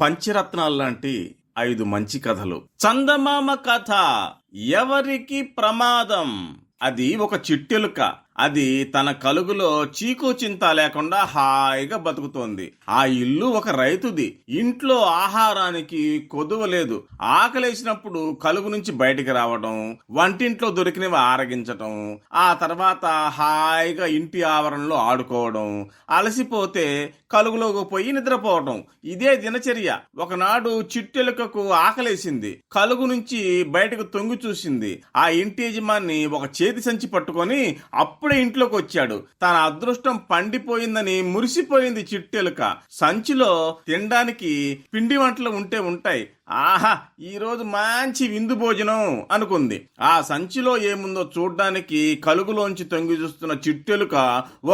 పంచరత్నాలు లాంటి 5 మంచి కథలు. చందమామ కథ. ఎవరికి ప్రమాదం? అది ఒక చిట్టెలుక. అది తన కలుగులో చీకు చింత లేకుండా హాయిగా బతుకుతోంది. ఆ ఇల్లు ఒక రైతుది. ఇంట్లో ఆహారానికి కొదువ లేదు. ఆకలేసినప్పుడు కలుగు నుంచి బయటికి రావడం, వంటింట్లో దొరికినవి ఆరగించటం, ఆ తర్వాత హాయిగా ఇంటి ఆవరణలో ఆడుకోవడం, అలసిపోతే కలుగులోకి పోయి నిద్రపోవడం. ఇదే దినచర్య. ఒకనాడు చిట్టెలుకకు ఆకలేసింది. కలుగు నుంచి బయటకు తొంగి చూసింది. ఆ ఇంటి యజమాని ఒక చేతి సంచి పట్టుకొని అప్పుడే ఇంట్లోకి వచ్చాడు. తన అదృష్టం పండిపోయిందని మురిసిపోయింది చిట్టెలుక. సంచిలో తినడానికి పిండి వంటలు ఉంటాయి. ఆహా, ఈరోజు మంచి విందు భోజనం అనుకుంది. ఆ సంచిలో ఏముందో చూడ్డానికి కలుగులోంచి తొంగి చూస్తున్న చిట్టెలుక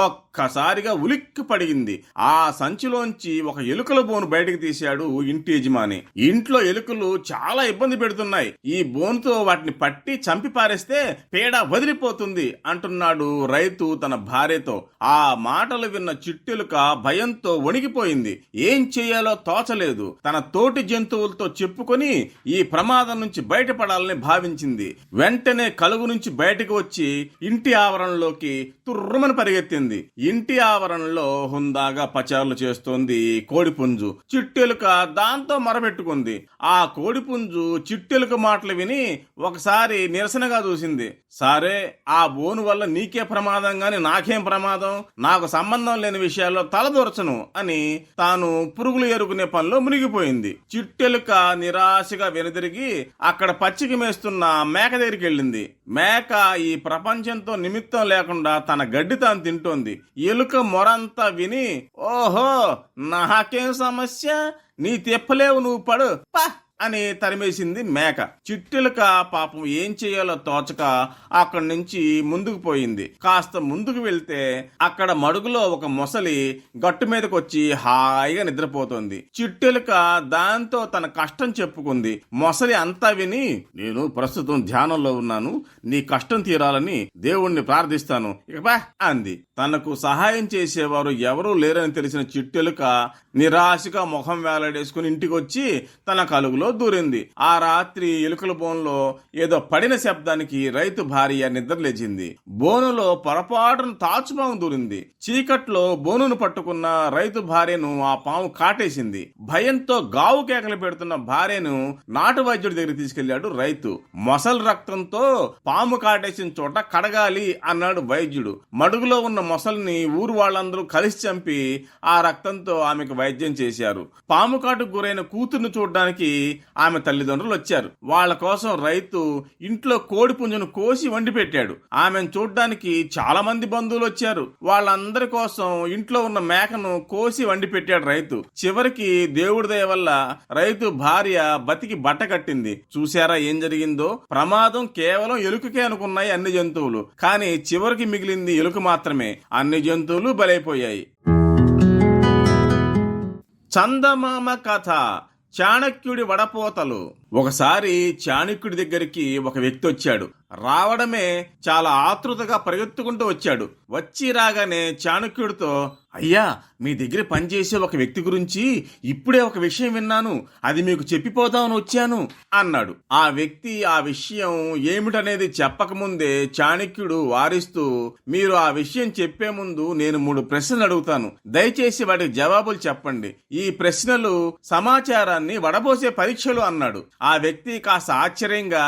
ఒక్కసారిగా ఉలిక్కి పడిగింది. ఆ సంచిలోంచి ఒక ఎలుకల బోను బయటకు తీశాడు ఇంటి యజమాని. ఇంట్లో ఎలుకలు చాలా ఇబ్బంది పెడుతున్నాయి. ఈ బోనుతో వాటిని పట్టి చంపి పారేస్తే పేడ వదిలిపోతుంది అంటున్నాడు రైతు తన భార్యతో. ఆ మాటలు విన్న చిట్టెలుక భయంతో వణికిపోయింది. ఏం చేయాలో తోచలేదు. తన తోటి జంతువులతో చెప్పుకొని ఈ ప్రమాదం నుంచి బయటపడాలని భావించింది. వెంటనే కలుగు నుంచి బయటకు వచ్చి ఇంటి ఆవరణలోకి తుర్రుమని పరిగెత్తింది. ఇంటి ఆవరణలో హుందాగా పచారులు చేస్తోంది కోడిపుంజు. చిట్టెలుక దాంతో మొరబెట్టుకుంది. ఆ కోడిపుంజు చిట్టెలుక మాటలు విని ఒకసారి నిరసనగా చూసింది. సరే, ఆ బోను వల్ల నీకే ప్రమాదం గాని నాకేం ప్రమాదం? నాకు సంబంధం లేని విషయాల్లో తలదూర్చను అని తాను పురుగులు ఎరుకునే పనిలో మునిగిపోయింది. చిట్టెలుక నిరాశగా వెనుదిరిగి అక్కడ పచ్చిక మేస్తున్న మేక దగ్గరికి వెళ్ళింది. మేక ఈ ప్రపంచంతో నిమిత్తం లేకుండా తన గడ్డి తాను తింటోంది. ఎలుక మొరంతా విని, ఓహో, నాకేం సమస్య, నీ తిప్పలేవు, నువ్వు పడు పా అని తరిమేసింది మేక. చిట్టెలుక పాపం ఏం చేయాలో తోచక అక్కడి నుంచి ముందుకు పోయింది. కాస్త ముందుకు వెళ్తే అక్కడ మడుగులో ఒక మొసలి గట్టు మీదకి వచ్చి హాయిగా నిద్రపోతోంది. చిట్టెలుక దాంతో తన కష్టం చెప్పుకుంది. మొసలి అంతా విని, నేను ప్రస్తుతం ధ్యానంలో ఉన్నాను, నీ కష్టం తీరాలని దేవుణ్ణి ప్రార్థిస్తాను ఇకపా అంది. తనకు సహాయం చేసేవారు ఎవరూ లేరని తెలిసిన చిట్టెలుక నిరాశగా ముఖం వేలాడేసుకుని ఇంటికి వచ్చి తన కలుగులో దూరింది. ఆ రాత్రి ఎలుకల బోన్లో ఏదో పడిన శబ్దానికి రైతు భార్య నిద్రలేచింది. బోనులో పొరపాటున తాచుపాము దూరింది. చీకట్లో బోనును పట్టుకున్న రైతు భార్యను ఆ పాము కాటేసింది. భయంతో గావు కేకలు పెడుతున్న భార్యను నాటు వైద్యుడి దగ్గర తీసుకెళ్లాడు రైతు. మొసలి రక్తంతో పాము కాటేసిన చోట కడగాలి అన్నాడు వైద్యుడు. మడుగులో ఉన్న మొసలిని ఊరు వాళ్ళందరూ కలిసి చంపి ఆ రక్తంతో ఆమెకు వైద్యం చేశారు. పాము కాటుకు గురైన కూతుర్ను చూడ్డానికి ఆమె తల్లిదండ్రులు వచ్చారు. వాళ్ళ కోసం రైతు ఇంట్లో కోడి పుంజును కోసి వండి పెట్టాడు. ఆమెను చూడ్డానికి చాలా మంది బంధువులు వచ్చారు. వాళ్ళందరి కోసం ఇంట్లో ఉన్న మేకను కోసి వండి పెట్టాడు రైతు. చివరికి దేవుడి దయ వల్ల రైతు భార్య బతికి బట్ట కట్టింది. చూశారా ఏం జరిగిందో? ప్రమాదం కేవలం ఎలుకకే అనుకున్నాయి అన్ని జంతువులు, కానీ చివరికి మిగిలింది ఎలుక మాత్రమే. అన్ని జంతువులు బలైపోయాయి. చందమామ కథ. చాణక్యుడి వడపోతలు. ఒకసారి చాణక్యుడి దగ్గరికి ఒక వ్యక్తి వచ్చాడు. రావడమే చాలా ఆతృతగా పరిగెత్తుకుంటూ వచ్చాడు. వచ్చి రాగానే చాణక్యుడితో, అయ్యా, మీ దగ్గర పనిచేసే ఒక వ్యక్తి గురించి ఇప్పుడే ఒక విషయం విన్నాను, అది మీకు చెప్పిపోదామని వచ్చాను అన్నాడు. ఆ వ్యక్తి ఆ విషయం ఏమిటనేది చెప్పకముందే చాణక్యుడు వారిస్తూ, మీరు ఆ విషయం చెప్పే ముందు నేను 3 ప్రశ్నలు అడుగుతాను, దయచేసి వాటికి జవాబులు చెప్పండి. ఈ ప్రశ్నలు సమాచారాన్ని వడబోసే పరీక్షలు అన్నాడు. ఆ వ్యక్తి కాస్త ఆశ్చర్యంగా,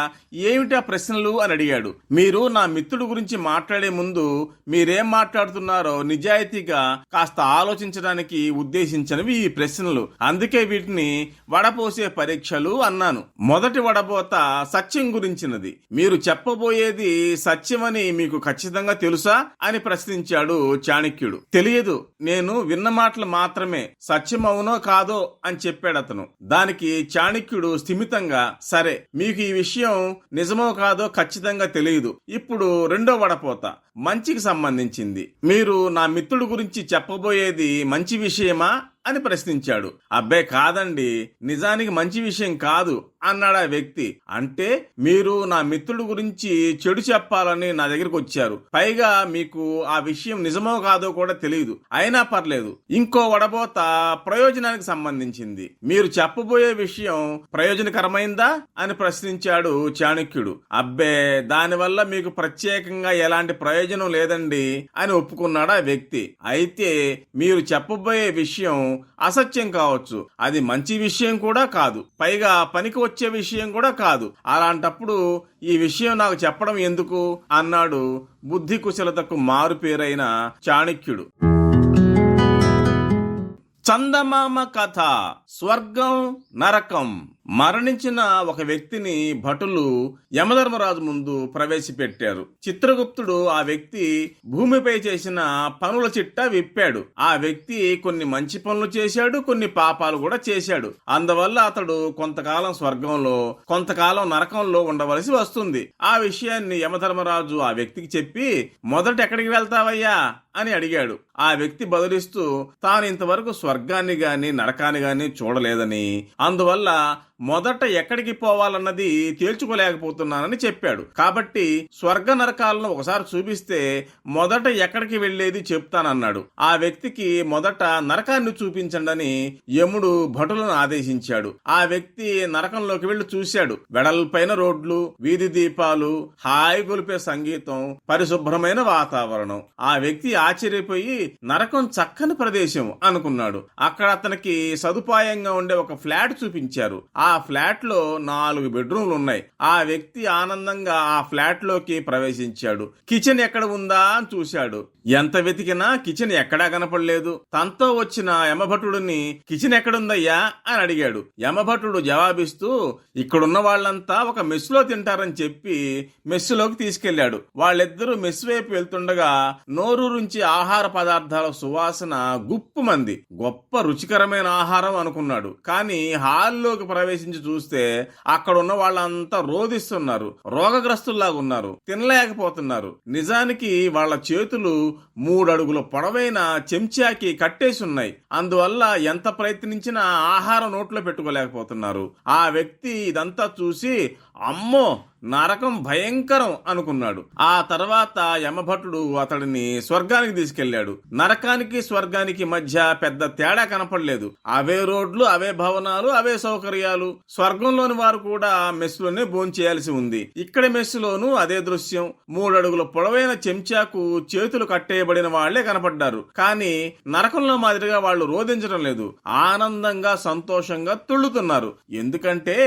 ఏమిటా ప్రశ్నలు అని అడిగాడు. మీరు నా మిత్రుడు గురించి మాట్లాడే ముందు మీరేం మాట్లాడుతున్నారో నిజాయితీగా కాస్త ఆలోచించడానికి ఉద్దేశించినవి ఈ ప్రశ్నలు. అందుకే వీటిని వడపోసే పరీక్షలు అన్నాను. మొదటి వడబోత సత్యం గురించినది. మీరు చెప్పబోయేది సత్యమని మీకు ఖచ్చితంగా తెలుసా అని ప్రశ్నించాడు చాణక్యుడు. తెలియదు, నేను విన్న మాటలు మాత్రమే, సత్యమవునో కాదో అని చెప్పాడు అతను. దానికి చాణక్యుడు స్థిమితంగా, సరే, మీకు ఈ విషయం నిజమో కాదో ఖచ్చితంగా తెలియదు. ఇప్పుడు రెండో వడపోత మంచికి సంబంధించింది. మీరు నా మిత్రుడు గురించి చెప్పబోయేది మంచి విషయమా అని ప్రశ్నించాడు. అబ్బే కాదండి, నిజానికి మంచి విషయం కాదు అన్నాడు ఆ వ్యక్తి. అంటే మీరు నా మిత్రుడు గురించి చెడు చెప్పాలని నా దగ్గరికి వచ్చారు, పైగా మీకు ఆ విషయం నిజమో కాదో కూడా తెలియదు. అయినా పర్లేదు, ఇంకో వడబోత ప్రయోజనానికి సంబంధించింది. మీరు చెప్పబోయే విషయం ప్రయోజనకరమైందా అని ప్రశ్నించాడు చాణక్యుడు. అబ్బే దానివల్ల మీకు ప్రత్యేకంగా ఎలాంటి ప్రయోజనం లేదండి అని ఒప్పుకున్నాడు ఆ వ్యక్తి. అయితే మీరు చెప్పబోయే విషయం అసత్యం కావచ్చు, అది మంచి విషయం కూడా కాదు, పైగా పనికి వచ్చే విషయం కూడా కాదు. అలాంటప్పుడు ఈ విషయం నాకు చెప్పడం ఎందుకు అన్నాడు బుద్ధి కుశలతకు మారు పేరైన చాణక్యుడు. చందమామ కథ. స్వర్గం నరకం. మరణించిన ఒక వ్యక్తిని భటులు యమధర్మరాజు ముందు ప్రవేశపెట్టారు. చిత్రగుప్తుడు ఆ వ్యక్తి భూమిపై చేసిన పనుల చిట్టా విప్పాడు. ఆ వ్యక్తి కొన్ని మంచి పనులు చేశాడు, కొన్ని పాపాలు కూడా చేశాడు. అందువల్ల అతడు కొంతకాలం స్వర్గంలో, కొంతకాలం నరకంలో ఉండవలసి వస్తుంది. ఆ విషయాన్ని యమధర్మరాజు ఆ వ్యక్తికి చెప్పి, మొదట ఎక్కడికి వెళ్తావయ్యా అని అడిగాడు. ఆ వ్యక్తి బదులిస్తూ తాను ఇంతవరకు స్వర్గాన్ని గాని నరకాన్ని గాని చూడలేదని, అందువల్ల మొదట ఎక్కడికి పోవాలన్నది తేల్చుకోలేకపోతున్నానని చెప్పాడు. కాబట్టి స్వర్గ నరకాలను ఒకసారి చూపిస్తే మొదట ఎక్కడికి వెళ్లేది చెప్తానన్నాడు. ఆ వ్యక్తికి మొదట నరకాన్ని చూపించండని యముడు భటులను ఆదేశించాడు. ఆ వ్యక్తి నరకంలోకి వెళ్లి చూశాడు. వెడల్పైన రోడ్లు, వీధి దీపాలు, హాయి గొలిపే సంగీతం, పరిశుభ్రమైన వాతావరణం. ఆ వ్యక్తి ఆశ్చర్యపోయి నరకం చక్కని ప్రదేశం అనుకున్నాడు. అక్కడ అతనికి సదుపాయంగా ఉండే ఒక ఫ్లాట్ చూపించారు. ఆ ఫ్లాట్ లో 4 బెడ్రూమ్లు ఉన్నాయి. ఆ వ్యక్తి ఆనందంగా ఆ ఫ్లాట్ లోకి ప్రవేశించాడు. కిచెన్ ఎక్కడ ఉందా అని చూశాడు. ఎంత వెతికినా కిచెన్ ఎక్కడా కనపడలేదు. తనతో వచ్చిన యమభటుడిని కిచెన్ ఎక్కడుందయ్యా అని అడిగాడు. యమభటుడు జవాబిస్తూ ఇక్కడున్న వాళ్ళంతా ఒక మెస్సులో తింటారని చెప్పి మెస్సులోకి తీసుకెళ్లాడు. వాళ్ళిద్దరూ మెస్ వైపు వెళ్తుండగా నోరూరించి ఆహార పదార్థాల సువాసన గుప్పుమంది. గొప్ప రుచికరమైన ఆహారం అనుకున్నాడు. కానీ హాల్లోకి ప్రవేశించి చూస్తే అక్కడున్న వాళ్ళంతా రోదిస్తున్నారు, రోగగ్రస్తుల్లాగా ఉన్నారు, తినలేకపోతున్నారు. నిజానికి వాళ్ళ చేతులు 3 అడుగుల పొడవైన చెంచాకి కట్టేసి ఉన్నాయి. అందువల్ల ఎంత ప్రయత్నించినా ఆహారం నోట్లో పెట్టుకోలేకపోతున్నారు. ఆ వ్యక్తి ఇదంతా చూసి అమ్మో నరకం భయంకరం అనుకున్నాడు. ఆ తర్వాత యమభటుడు అతడిని స్వర్గానికి తీసుకెళ్లాడు. నరకానికి స్వర్గానికి మధ్య పెద్ద తేడా కనపడలేదు. అవే రోడ్లు, అవే భవనాలు, అవే సౌకర్యాలు. స్వర్గంలోని వారు కూడా మెస్సులోనే భోంచేయాల్సి ఉంది. ఇక్కడ మెస్సులోనూ అదే దృశ్యం. 3 అడుగుల పొడవైన చెంచాకు చేతులు కట్టేయబడిన వాళ్లే కనపడ్డారు. కానీ నరకంలో మాదిరిగా వాళ్ళు రోధించడం లేదు. ఆనందంగా సంతోషంగా తుళ్ళుతున్నారు. ఎందుకంటే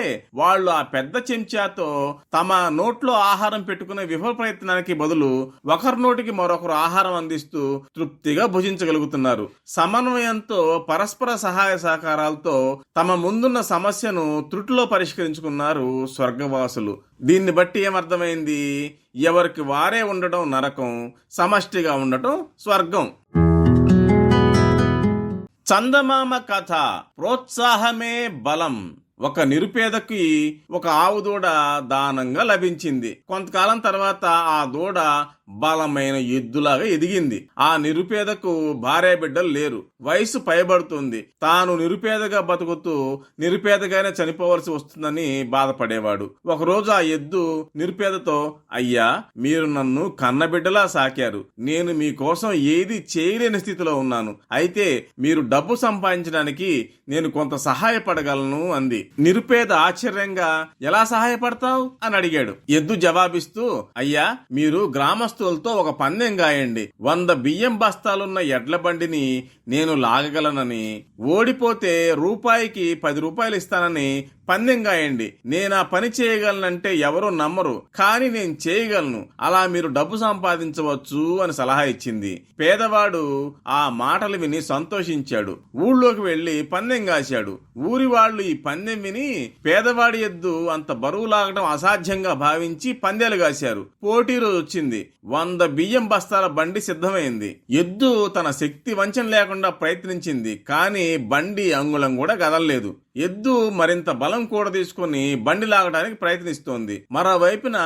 వాళ్ళు ఆ పెద్ద చెంచాతో తమ నోట్లో ఆహారం పెట్టుకునే విఫల ప్రయత్నానికి బదులు ఒకరి నోటికి మరొకరు ఆహారం అందిస్తూ తృప్తిగా భుజించగలుగుతున్నారు. సమన్వయంతో, పరస్పర సహాయ సహకారాలతో తమ ముందున్న సమస్యను త్రుటిలో పరిష్కరించుకున్నారు స్వర్గవాసులు. దీన్ని బట్టి ఏమర్థమైంది? ఎవరికి వారే ఉండటం నరకం, సమష్టిగా ఉండటం స్వర్గం. చందమామ కథ. ప్రోత్సాహమే బలం. ఒక నిరుపేదకి ఒక ఆవు దూడ దానంగా లభించింది. కొంతకాలం తర్వాత ఆ దూడ బలమైన ఎద్దులాగా ఎదిగింది. ఆ నిరుపేదకు భార్య బిడ్డలు లేరు. వయసు పైబడుతుంది. తాను నిరుపేదగా బతుకుతూ నిరుపేదగానే చనిపోవలసి వస్తుందని బాధపడేవాడు. ఒకరోజు ఆ ఎద్దు నిరుపేదతో, అయ్యా మీరు నన్ను కన్నబిడ్డలా సాకారు. నేను మీకోసం ఏది చేయలేని స్థితిలో ఉన్నాను. అయితే మీరు డబ్బు సంపాదించడానికి నేను కొంత సహాయపడగలను అంది. నిరుపేద ఆశ్చర్యంగా, ఎలా సహాయపడతావు అని అడిగాడు. ఎద్దు జవాబిస్తూ, అయ్యా మీరు గ్రామస్తులతో ఒక పందెం గాయండి. 100 బియ్యం బస్తాలున్న ఎడ్ల బండిని నేను లాగగలనని, ఓడిపోతే రూపాయికి 10 రూపాయలు ఇస్తానని పందెం గాయండి. నేను ఆ పని చేయగలనంటే ఎవరూ నమ్మరు, కానీ నేను చేయగలను. అలా మీరు డబ్బు సంపాదించవచ్చు అని సలహా ఇచ్చింది. పేదవాడు ఆ మాటలు విని సంతోషించాడు. ఊళ్ళోకి వెళ్లి పందెం గాశాడు. ఊరి వాళ్ళు ఈ పందెం విని పేదవాడి ఎద్దు అంత బరువు లాగడం అసాధ్యంగా భావించి పందెలు గాశారు. పోటీ రోజు వచ్చింది. 100 బియ్యం బస్తాల బండి సిద్ధమైంది. ఎద్దు తన శక్తి వంచన లేకుండా ప్రయత్నించింది, కానీ బండి అంగుళం కూడా కదలలేదు. ఎద్దు మరింత బలం కూడా తీసుకుని బండి లాగడానికి ప్రయత్నిస్తోంది. మరోవైపున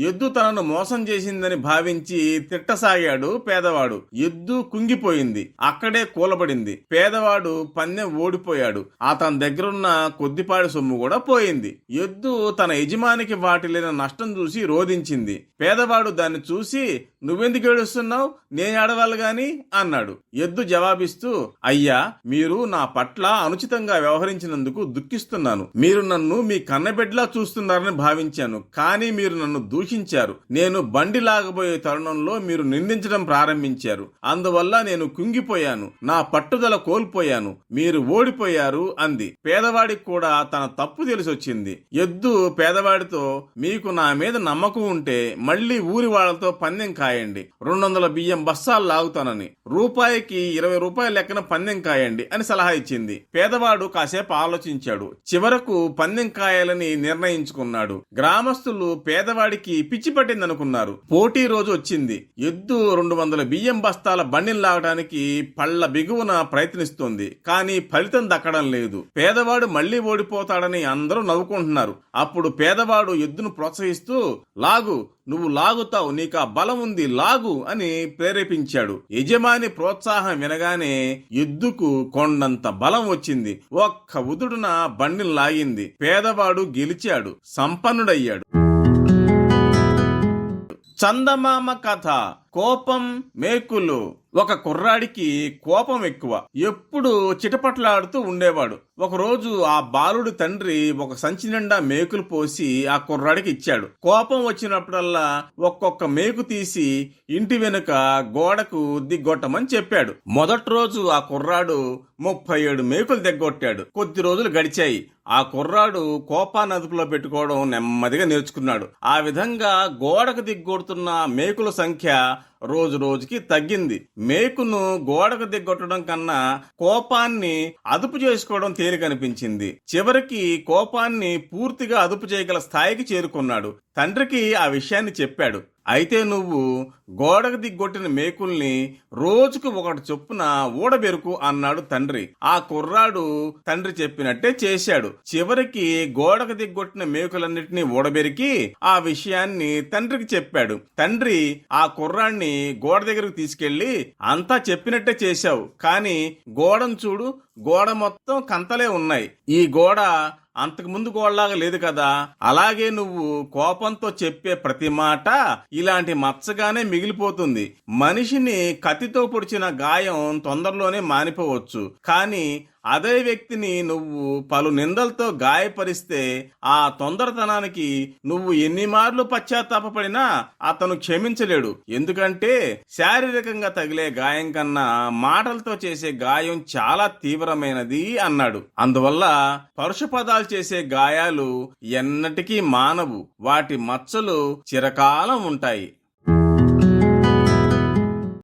ఎద్దు తనను మోసం చేసిందని భావించి తిట్టసాగాడు పేదవాడు. ఎద్దు కుంగిపోయింది, అక్కడే కూలబడింది. పేదవాడు పందెం ఓడిపోయాడు. అతని దగ్గరున్న కొద్దిపాటి సొమ్ము కూడా పోయింది. ఎద్దు తన యజమానికి వాటిల్లిన నష్టం చూసి రోధించింది. పేదవాడు దాన్ని చూసి, నువ్వెందుకు ఏడుస్తున్నావు, నేను ఏడవాలి గాని అన్నాడు. ఎద్దు జవాబిస్తూ, అయ్యా, మీరు నా పట్ల అనుచితంగా వ్యవహరించినందుకు దుఃఖిస్తున్నాను. మీరు నన్ను మీ కన్నబిడ్డలా చూస్తున్నారని భావించాను, కానీ మీరు నన్ను దూషించారు. నేను బండి లాగబోయే తరుణంలో మీరు నిందించడం ప్రారంభించారు. అందువల్ల నేను కుంగిపోయాను, నా పట్టుదల కోల్పోయాను. మీరు ఓడిపోయారు అంది. పేదవాడికి కూడా తన తప్పు తెలిసొచ్చింది. ఎద్దు పేదవాడితో, మీకు నా మీద నమ్మకం ఉంటే మళ్లీ ఊరి వాళ్లతో పందెం కాయండి. 200 బియ్యం బస్తాలు లాగుతానని, రూపాయికి 20 రూపాయల లెక్కన పందెం కాయండి అని సలహా ఇచ్చింది. పేదవాడు కాసేపు ఆలోచించాడు. చివరకు పందెం కాయాలని నిర్ణయించుకున్నాడు. గ్రామస్తులు పేదవాడికి పిచ్చి పట్టిందనుకున్నారు. పోటీ రోజు వచ్చింది. ఎద్దు 200 బియ్యం బస్తాల బండిని లాగడానికి పళ్ల బిగువున ప్రయత్నిస్తోంది, కానీ ఫలితం దక్కడం లేదు. పేదవాడు మళ్లీ ఓడిపోతాడని అందరూ నవ్వుకుంటున్నారు. అప్పుడు పేదవాడు ఎద్దును ప్రోత్సహిస్తూ, లాగు, నువ్వు లాగుతావు, నీకా బలం ఉంది, లాగు అని ప్రేరేపించాడు. యజమాని ప్రోత్సాహం వినగానే ఎద్దుకు కొండంత బలం వచ్చింది. ఒక్క ఉదుడున బండిని లాగింది. పేదవాడు గెలిచాడు, సంపన్నుడయ్యాడు. చందమామ కథ. కోపం, మేకులు. ఒక కుర్రాడికి కోపం ఎక్కువ. ఎప్పుడు చిటపట్లాడుతూ ఉండేవాడు. ఒకరోజు ఆ బాలుడి తండ్రి ఒక సంచి నిండా మేకులు పోసి ఆ కుర్రాడికి ఇచ్చాడు. కోపం వచ్చినప్పుడల్లా ఒక్కొక్క మేకు తీసి ఇంటి వెనుక గోడకు దిగ్గొట్టమని చెప్పాడు. మొదటి రోజు ఆ కుర్రాడు 37 మేకులు దిగ్గొట్టాడు. కొద్ది రోజులు గడిచాయి. ఆ కుర్రాడు కోపాన్ని అదుపులో పెట్టుకోవడం నెమ్మదిగా నేర్చుకున్నాడు. ఆ విధంగా గోడకు దిగ్గొడుతున్న మేకుల సంఖ్య రోజు రోజుకి తగ్గింది. మేకును గోడకు దిగ్గొట్టడం కన్నా కోపాన్ని అదుపు చేసుకోవడం తేలికనిపించింది. చివరికి కోపాన్ని పూర్తిగా అదుపు చేయగల స్థాయికి చేరుకున్నాడు. తండ్రికి ఆ విషయాన్ని చెప్పాడు. అయితే నువ్వు గోడకు దిగ్గొట్టిన మేకుల్ని రోజుకు ఒకటి చొప్పున ఊడబెరుకు అన్నాడు తండ్రి. ఆ కుర్రాడు తండ్రి చెప్పినట్టే చేశాడు. చివరికి గోడకు దిగ్గొట్టిన మేకులన్నిటినీ ఊడబెరికి ఆ విషయాన్ని తండ్రికి చెప్పాడు. తండ్రి ఆ కుర్రాన్ని గోడ దగ్గరకు తీసుకెళ్లి, అంతా చెప్పినట్టే చేశావు, కానీ గోడను చూడు, గోడ మొత్తం కంతలే ఉన్నాయి. ఈ గోడ అంతకు ముందు గోడలాగా లేదు కదా. అలాగే నువ్వు కోపంతో చెప్పే ప్రతి మాట ఇలాంటి మచ్చగానే మిగిలిపోతుంది. మనిషిని కత్తితో పొడిచిన గాయం తొందరలోనే మానిపోవచ్చు, కానీ అదే వ్యక్తిని నువ్వు పలు నిందలతో గాయపరిస్తే ఆ తొందరతనానికి నువ్వు ఎన్ని మార్లు పశ్చాత్తాపపడినా అతను క్షమించలేడు. ఎందుకంటే శారీరకంగా తగిలే గాయం కన్నా మాటలతో చేసే గాయం చాలా తీవ్రమైనది అన్నాడు. అందువల్ల పరుష పదాలు చేసే గాయాలు ఎన్నటికీ మానవు. వాటి మచ్చలు చిరకాలం ఉంటాయి.